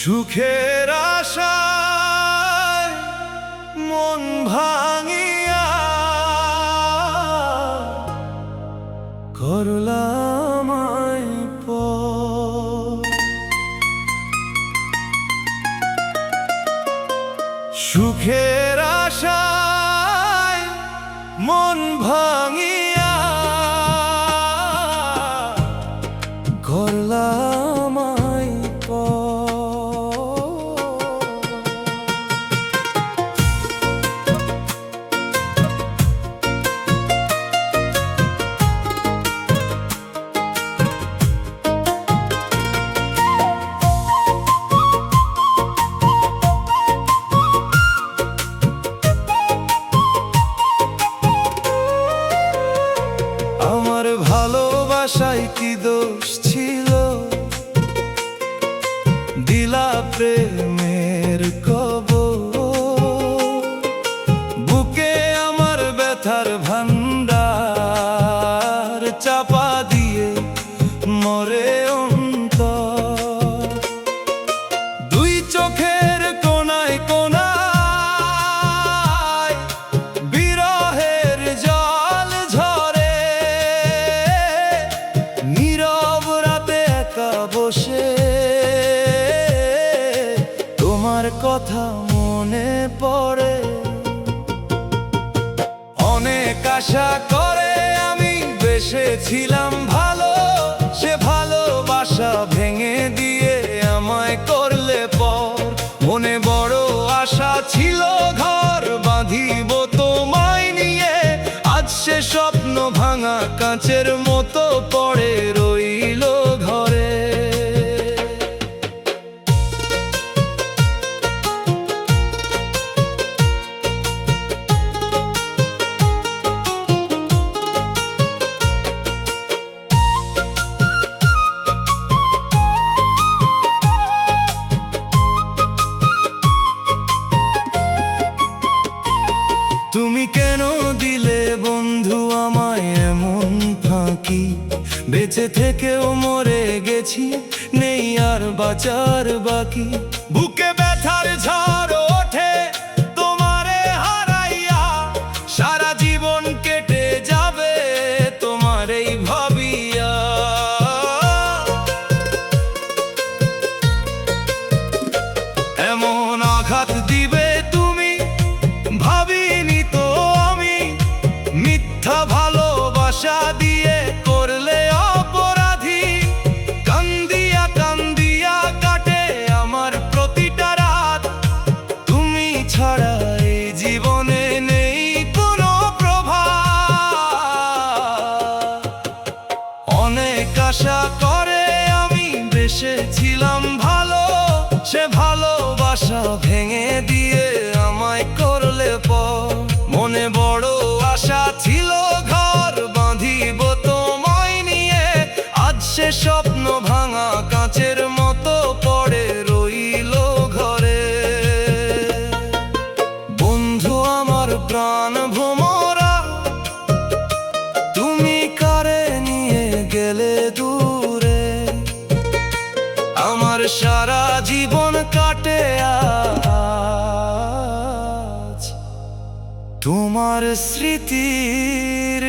সুখের আশায় মন ভাঙিয়া করলাম সুখের আশায় মন ভাঙিয়া করলাম আমার ভালোবাসায় কি দোষ ছিল, দিলা প্রেমের কবর। বুকে আমার ব্যথার ভান্ডার চাপা দিয়ে মরে অন্তর। দুই চোখের কোনায় কোনায় বিরহের জল ঝরে। নীরব রাতে একা বসে তোমার কথা মনে পড়ে। অনেক আশা করে আমি বেসেছিলাম ভালো, সে ভালোবাসা ভেঙে দিয়ে আমায় করলে পর। মনে বড় আশা ছিল ঘর বাঁধিব তোমায় নিয়ে, আজ সে স্বপ্ন ভাঙা কাঁচের মতো পড়ে রইল ঘরে। তুমি কেন দিলে বন্ধু আমায় এমন ফাঁকি? বেঁচে থেকেও মরে গেছি, নেই আর বাঁচার বাকি। বুকে ব্যথার ঝড় ওঠে তোমারে হারাইয়া, সারা জীবন কেটে যাবে তোমারেই ভাবিয়া। এমন আঘাত দিবে তুমি ভাবিনি তো আমি, মিথ্যা ভালোবাসা দিয়ে করলে অপরাধী। কান্দিয়া কান্দিয়া কাটে আমার প্রতিটা রাত, তুমি ছাড়া এই জীবনে নেই কোনো প্রভাব। অনেক আশা করে আমি বেসেছিলাম ভালো, সে ভালোবাসা ভেঙে দিয়ে আমায় করলে পর। মনে বড় আশা ছিল ঘর বাঁধিব তোমায় নিয়ে, আজ সে স্বপ্ন ভাঙা কাঁচের মতো পড়ে রইল ঘরে। বন্ধু আমার প্রাণ ভোমরা, তুমি কারে নিয়ে গেলে দূরে। আমার সারা জীবন কাটে আজ তোমার স্মৃতির